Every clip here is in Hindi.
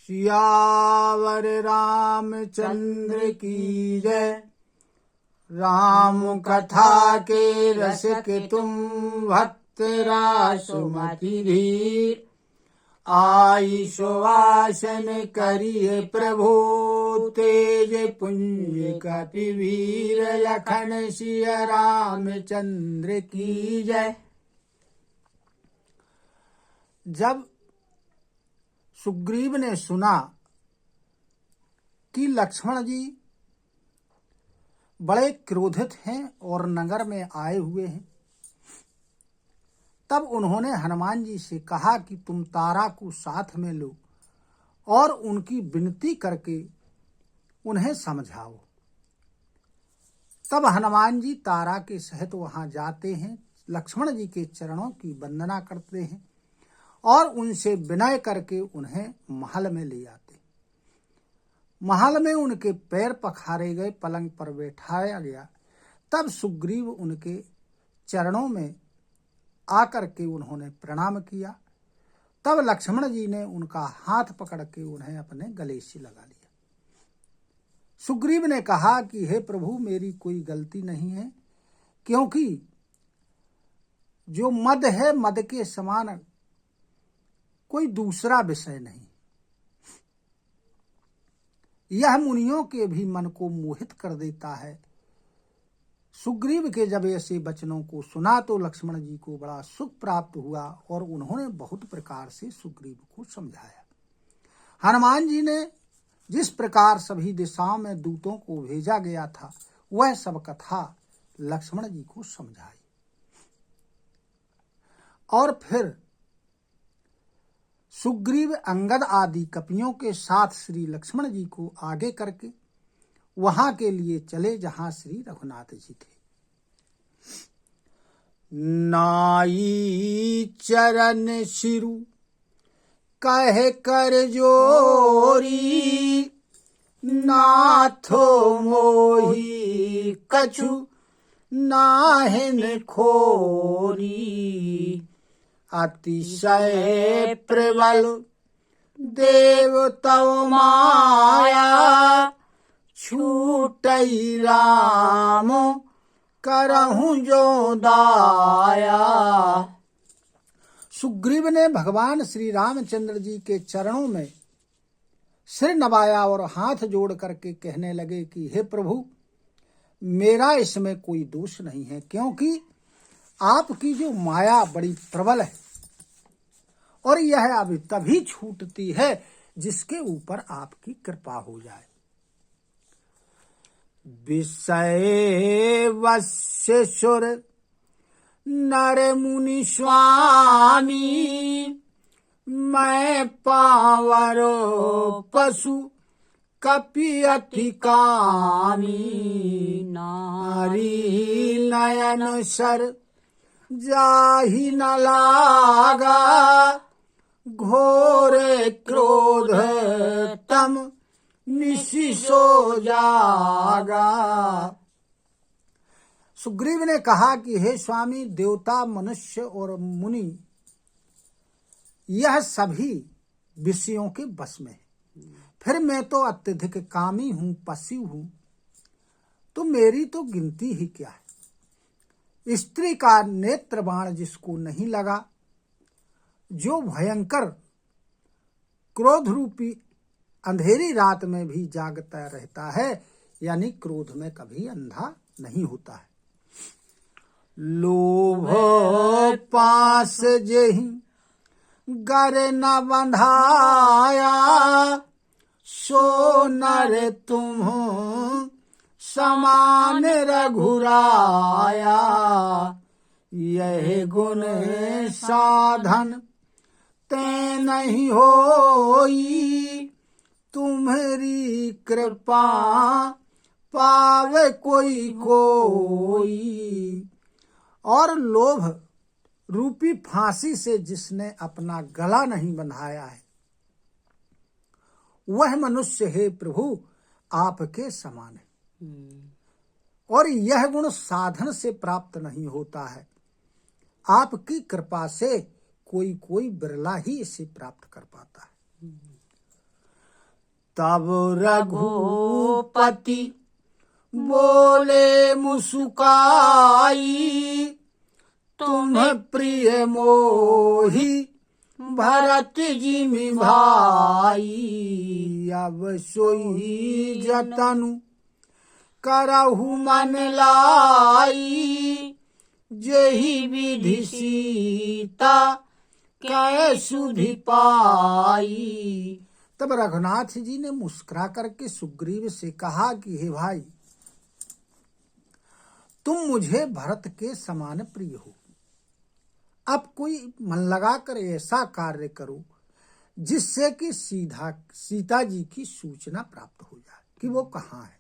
सियावर रामचंद्र की जय। राम कथा के रस के तुम भक्त रासुमति धीर। आई सुवासन करिए प्रभु तेज पुंज कपिवीर। लखन सिया रामचंद्र की जय। जब सुग्रीव ने सुना कि लक्ष्मण जी बड़े क्रोधित हैं और नगर में आए हुए हैं, तब उन्होंने हनुमान जी से कहा कि तुम तारा को साथ में लो और उनकी विनती करके उन्हें समझाओ। तब हनुमान जी तारा के सहित वहां जाते हैं, लक्ष्मण जी के चरणों की वंदना करते हैं और उनसे विनय करके उन्हें महल में ले आते। महल में उनके पैर पखारे गए, पलंग पर बैठाया गया। तब सुग्रीव उनके चरणों में आकर के उन्होंने प्रणाम किया। तब लक्ष्मण जी ने उनका हाथ पकड़ के उन्हें अपने गले से लगा लिया। सुग्रीव ने कहा कि हे प्रभु, मेरी कोई गलती नहीं है, क्योंकि जो मद है, मद के समान कोई दूसरा विषय नहीं। यह मुनियों के भी मन को मोहित कर देता है। सुग्रीव के जब ऐसे वचनों को सुना तो लक्ष्मण जी को बड़ा सुख प्राप्त हुआ और उन्होंने बहुत प्रकार से सुग्रीव को समझाया। हनुमान जी ने जिस प्रकार सभी दिशाओं में दूतों को भेजा गया था, वह सब कथा लक्ष्मण जी को समझाई। और फिर सुग्रीव अंगद आदि कपियों के साथ श्री लक्ष्मण जी को आगे करके वहां के लिए चले जहां श्री रघुनाथ जी थे। नाई चरण सिरु कह कर जोरी। नाथो मोही कछु नाहिन खोरी। अतिशय प्रबल देव तव माया। छूटई राम करहूं जो दाया। सुग्रीव ने भगवान श्री रामचंद्र जी के चरणों में सिर नवाया और हाथ जोड़ करके कहने लगे कि हे प्रभु, मेरा इसमें कोई दोष नहीं है, क्योंकि आपकी जो माया बड़ी प्रबल है और यह अभी तभी छूटती है जिसके ऊपर आपकी कृपा हो जाए। विषय वश्य सुर नर मुनि स्वामी। मैं पावरो पशु कपि अति कामी। नारी नयन सर जाहि न लागा। घोर क्रोध तम निशि सो जागा। सुग्रीव ने कहा कि हे स्वामी, देवता, मनुष्य और मुनि यह सभी विषयों के बस में है। फिर मैं तो अत्यधिक कामी हूं, पशु हूं, तो मेरी तो गिनती ही क्या है। स्त्री का नेत्र बाण जिसको नहीं लगा, जो भयंकर क्रोध रूपी अंधेरी रात में भी जागता रहता है, यानी क्रोध में कभी अंधा नहीं होता है। लोभ पास जेहि गर न बंधाया। सो नर तुम समान रघुराया। यह गुण साधन ते नहीं होई। तुम्हारी कृपा पावे कोई कोई। और लोभ रूपी फांसी से जिसने अपना गला नहीं बंधाया है, वह मनुष्य हे प्रभु आपके समान है। और यह गुण साधन से प्राप्त नहीं होता है, आपकी कृपा से कोई कोई बिरला ही इसे प्राप्त कर पाता है। तब रघुपति बोले मुस्काई, तुम्हें प्रिय मोही भरत जी भाई। अब सोई जतनु करहु मन लाई, जेहि विधि सीता कै सुधि पाई। तब रघुनाथ जी ने मुस्कुरा करके सुग्रीव से कहा कि हे भाई, तुम मुझे भरत के समान प्रिय हो। अब कोई मन लगाकर ऐसा कार्य करो जिससे कि सीधा सीता जी की सूचना प्राप्त हो जाए कि वो कहाँ है।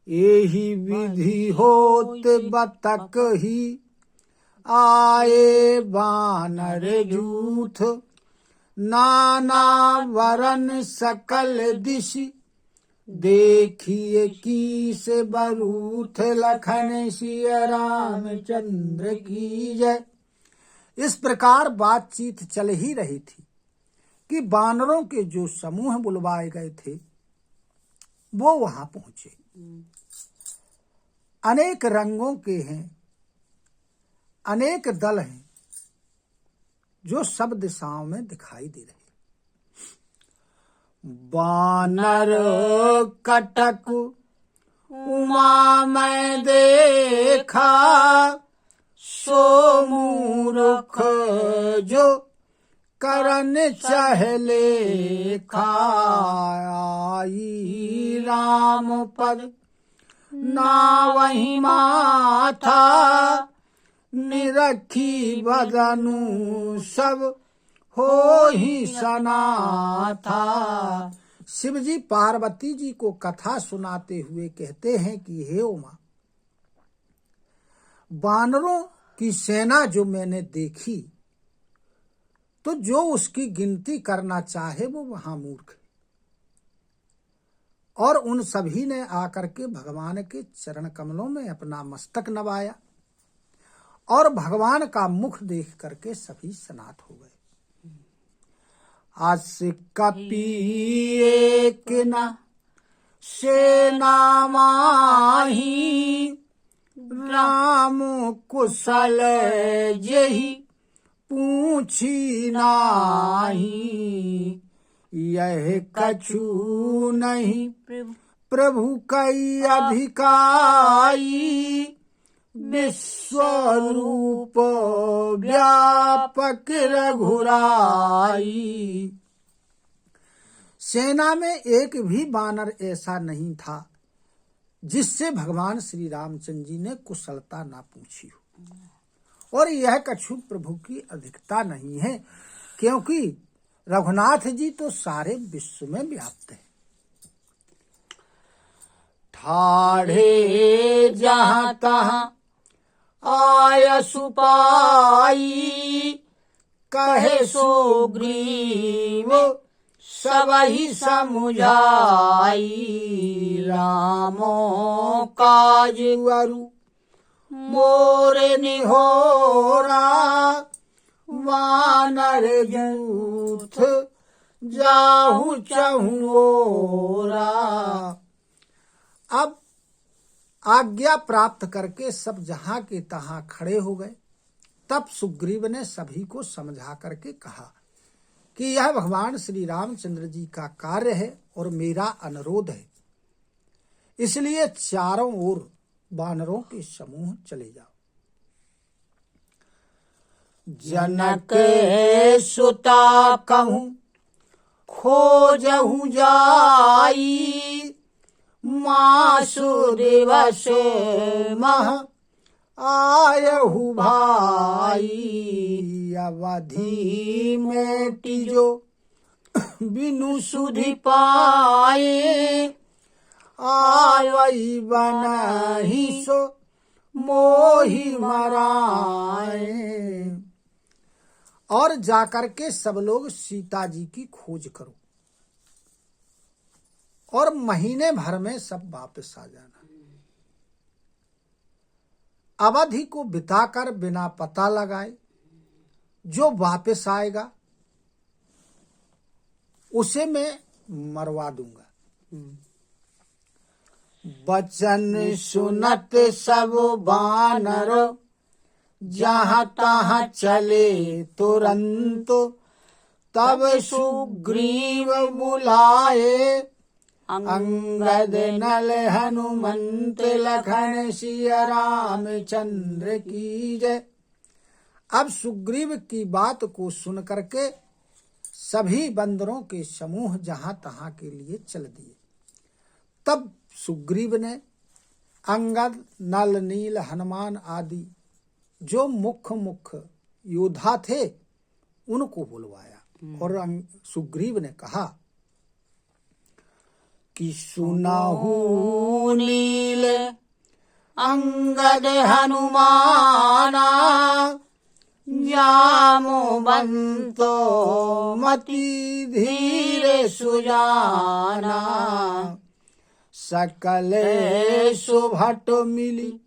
यही विधि होत बतक ही आए बानर जूथ, नाना वरन सकल दिशि देखिए की से बरूथ, लखन सिया रामचंद्र की जय। इस प्रकार बातचीत चल ही रही थी कि बानरों के जो समूह बुलवाए गए थे वो वहां पहुंचे। अनेक रंगों के हैं, अनेक दल हैं जो सब दिशाओं में दिखाई दे रहे। बानर कटक उमा मैं देखा, सो मूर्ख जो करन चहले खाई। राम पद ना वही माथा, निरखी बदनु सब हो ही सना था। शिव जी पार्वती जी को कथा सुनाते हुए कहते हैं कि हे उमा, बानरों की सेना जो मैंने देखी, तो जो उसकी गिनती करना चाहे वो वहां मूर्ख है। और उन सभी ने आकर के भगवान के चरण कमलों में अपना मस्तक नवाया और भगवान का मुख देख करके सभी सनात हो गए। अस कपि एक न सेना माही, राम कुशल जेहि पूछी नाही। यह कछु नहीं प्रभु कई अधिकाई, विश्वरूप व्यापक रघुराई। सेना में एक भी बानर ऐसा नहीं था जिससे भगवान श्री रामचंद्र जी ने कुशलता ना पूछी हो। और यह कछु प्रभु की अधिकता नहीं है, क्योंकि रघुनाथ जी तो सारे विश्व में व्याप्त हैं। ठाढ़े जहाँ तहाँ आय सुपाई, कहे सुग्रीव सबहि समुझाई। रामो काज वरु मोरे निहोरा, वानर यूथ जाहु चहुओरा। अब आज्ञा प्राप्त करके सब जहां के तहां खड़े हो गए। तब सुग्रीव ने सभी को समझा करके कहा कि यह भगवान श्री रामचंद्र जी का कार्य है और मेरा अनुरोध है, इसलिए चारों ओर बानरों के समूह चले जाओ। जनक सुता कहूं खोजहु जाई, मासु दिवस मह आयहु भाई। अवधि में तिजो बिनु सुधि पाए, आवई बनहि सो मोहि मराए। और जाकर के सब लोग सीता जी की खोज करो और महीने भर में सब वापस आ जाना। अवधि को बिताकर बिना पता लगाए जो वापस आएगा उसे मैं मरवा दूंगा। बचन सुनत सब बानर जहाँ तहाँ चले तुरंत, तब सुग्रीव बुलाए अंगद नल हनुमंत लखन सिया रामचंद्र की जय। अब सुग्रीव की बात को सुन करके सभी बंदरों के समूह जहां तहां के लिए चल दिए। तब सुग्रीव ने अंगद नल नील हनुमान आदि जो मुख्य योद्धा थे उनको बुलवाया और सुग्रीव ने कहा कि सुनाहू नील अंगद हनुमाना, जामो बंतो मति धीरे सुजाना, सकल सुभट मिली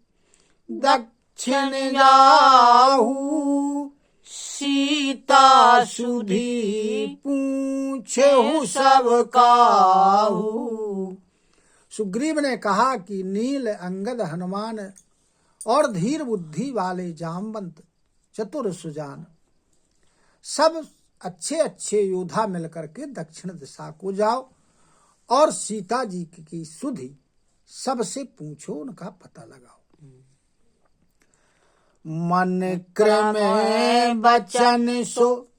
दक्षिण जाहू, सीता सुधी पूछे सब काहू। सुग्रीव ने कहा कि नील अंगद हनुमान और धीर बुद्धि वाले जामवंत चतुर सुजान सब अच्छे अच्छे योद्धा मिलकर के दक्षिण दिशा को जाओ और सीता जी की सुधि सबसे पूछो, उनका पता लगाओ। मन क्रम बचन सो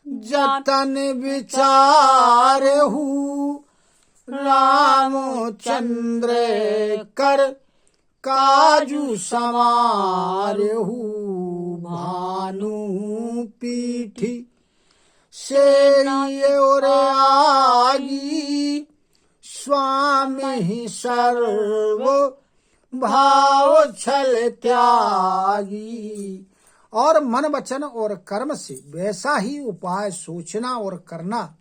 जतन विचार हूँ, रामचंद्र कर काजू समारहू, भानु पीठी से और आगी, स्वामी ही सर्व भाव छल त्यागी। और मन वचन और कर्म से वैसा ही उपाय सोचना और करना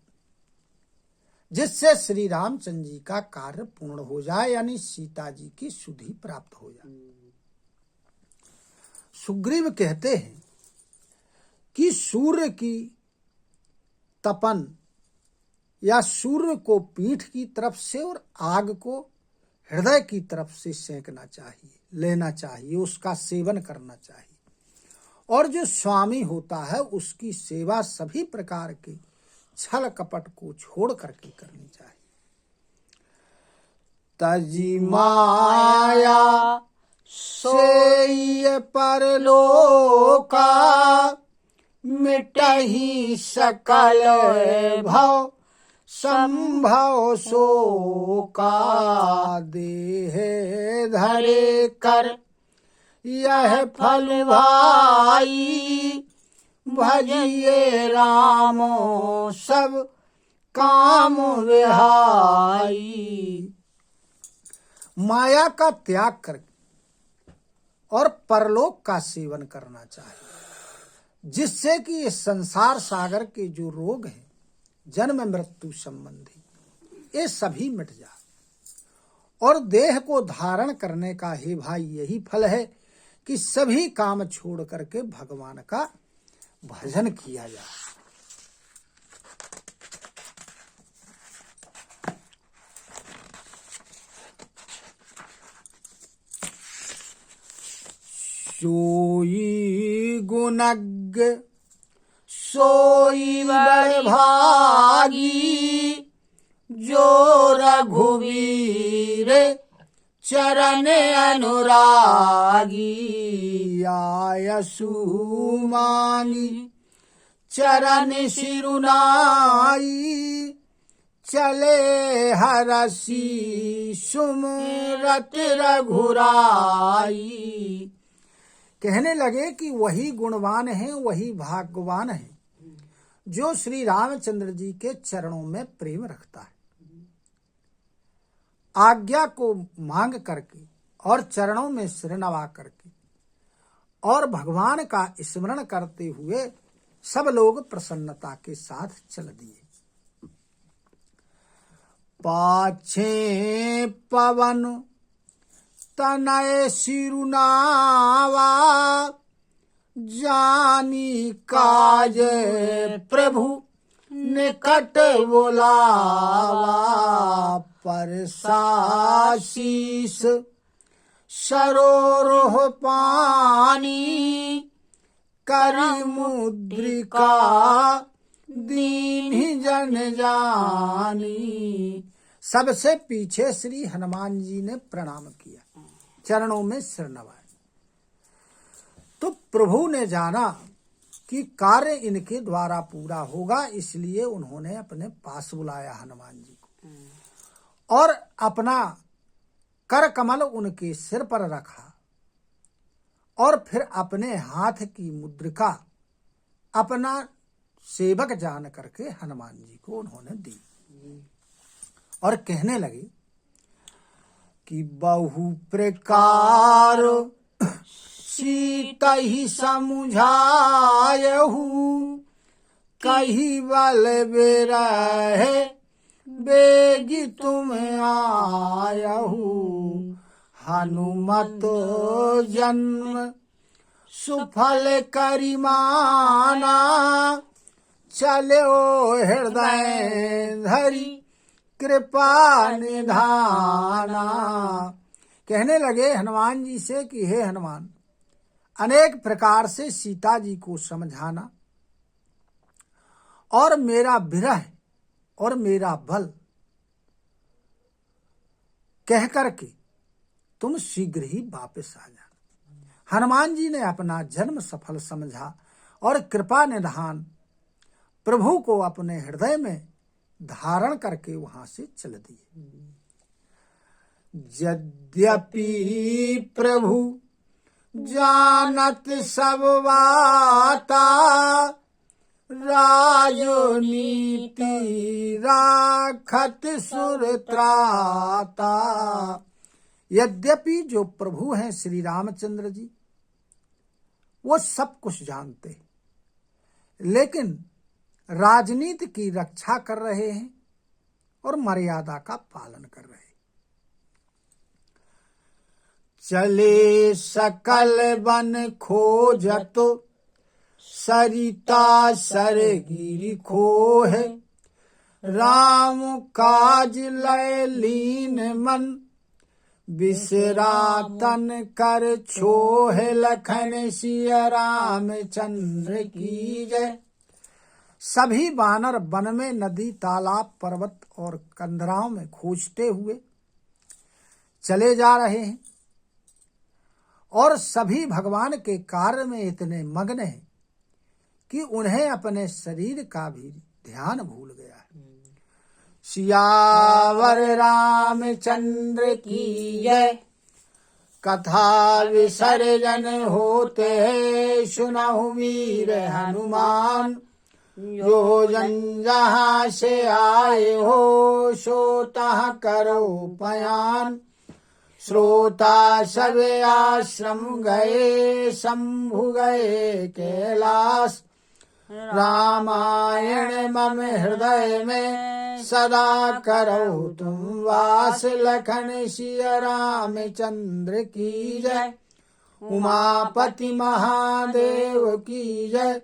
जिससे श्री रामचंद्र जी का कार्य पूर्ण हो जाए, यानी सीता जी की सुधि प्राप्त हो जाए। सुग्रीव कहते हैं कि सूर्य की तपन या सूर्य को पीठ की तरफ से और आग को हृदय की तरफ से सेंकना चाहिए, लेना चाहिए, उसका सेवन करना चाहिए। और जो स्वामी होता है उसकी सेवा सभी प्रकार के छल कपट को छोड़ करके करनी चाहिए। तजी माया से परलोका, मिटहि सकल भव संभव शोका, देह धरे कर यह फल भाई, भजिए रामो सब काम विहाई। माया का त्याग करके और परलोक का सेवन करना चाहिए, जिससे कि इस संसार सागर के जो रोग हैं, जन्म मृत्यु संबंधी, ये सभी मिट जाए। और देह को धारण करने का हे भाई यही फल है कि सभी काम छोड़ करके भगवान का भजन किया जाए। सोई गुणज्ञ सोई बड़ भागी, जो रघुवीर चरण अनुरागी, आयसु मांगी चरण सिरुनाई, चले हरसी सुमरत रघुराई। कहने लगे कि वही गुणवान है, वही भाग्यवान है जो श्री रामचंद्र जी के चरणों में प्रेम रखता है, आज्ञा को मांग करके और चरणों में सिर नवा करके और भगवान का स्मरण करते हुए सब लोग प्रसन्नता के साथ चल दिए। पाछे पवन तनय सिरुनावा, जानी काज प्रभु निकट बुलावा, परसाशीस सरोरुह पानी, करी मुद्रिका दीन्हि जन जानी। सबसे पीछे श्री हनुमान जी ने प्रणाम किया, चरणों में सिर नवाया। तो प्रभु ने जाना कि कार्य इनके द्वारा पूरा होगा, इसलिए उन्होंने अपने पास बुलाया हनुमान जी को और अपना कर कमल उनके सिर पर रखा और फिर अपने हाथ की मुद्रिका अपना सेवक जान करके हनुमान जी को उन्होंने दी और कहने लगे कि बहु प्रकार सीता ही समुझायहु, कही बल बिरहे बेगी तुम आयहु। हनुमत जन्म सुफल करिमाना, चलो हृदय धरी कृपा निधाना। कहने लगे हनुमान जी से कि हे हनुमान, अनेक प्रकार से सीता जी को समझाना और मेरा विरह और मेरा बल कह करके तुम शीघ्र ही वापस आ जाना। हनुमान जी ने अपना जन्म सफल समझा और कृपा निधान प्रभु को अपने हृदय में धारण करके वहां से चल दिए। यद्यपि प्रभु जानत सब बाता, राजनीति राखत सुर त्राता। यद्यपि जो प्रभु हैं श्री रामचंद्र जी, वो सब कुछ जानते हैं, लेकिन राजनीति की रक्षा कर रहे हैं और मर्यादा का पालन कर रहे हैं। चले सकल वन खोजत, सरिता सरगिरि खोहे। राम काज लय लीन मन, बिसरातन कर छोहे। लखन सिया रामचंद्र की जय। सभी वानर वन में नदी, तालाब, पर्वत और कंदराओं में खोजते हुए चले जा रहे हैं और सभी भगवान के कार्य में इतने मग्न हैं कि उन्हें अपने शरीर का भी ध्यान भूल गया है। सियावर रामचंद्र की जय। कथा विसर्जन होते हैं, सुनहु वीर हनुमान। जो जन जहाँ से आए हो, सो तहाँ करो पयान। श्रोता सब आश्रम गए, शंभु गए कैलाश। रामायण मम हृदय में, सदा करो तुम वास। लखन सिया रामचंद्र की जय। उमापति महादेव की जय।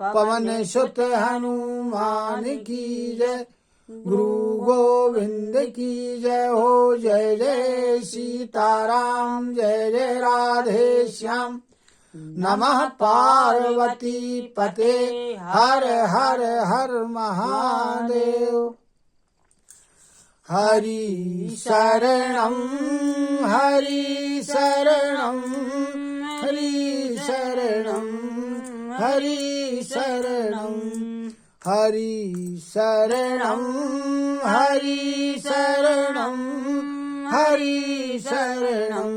पवन सुत हनुमान की जय। गुरु गोविंद की जय हो। जय जय सीताराम, जय जय राधे श्याम। नमः पार्वती पते, हर हर हर महादेव। हरि शरणं हरि शरणं, हरि शरणं हरि शरणं। हरि शरणं हरि शरणं, हरि शरणं